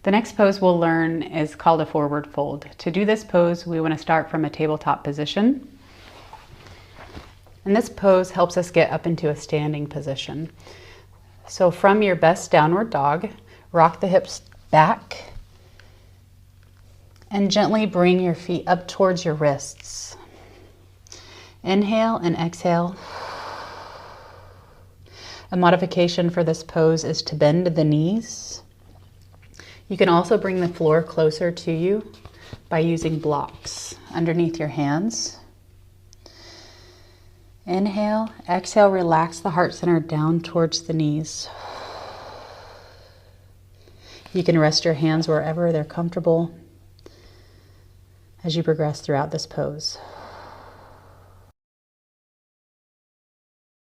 The next pose we'll learn is called a forward fold. To do this pose, we want to start from a tabletop position. And this pose helps us get up into a standing position. So from your best downward dog, rock the hips back and gently bring your feet up towards your wrists. Inhale and exhale. A modification for this pose is to bend the knees. You can also bring the floor closer to you by using blocks underneath your hands. Inhale, exhale, relax the heart center down towards the knees. You can rest your hands wherever they're comfortable as you progress throughout this pose.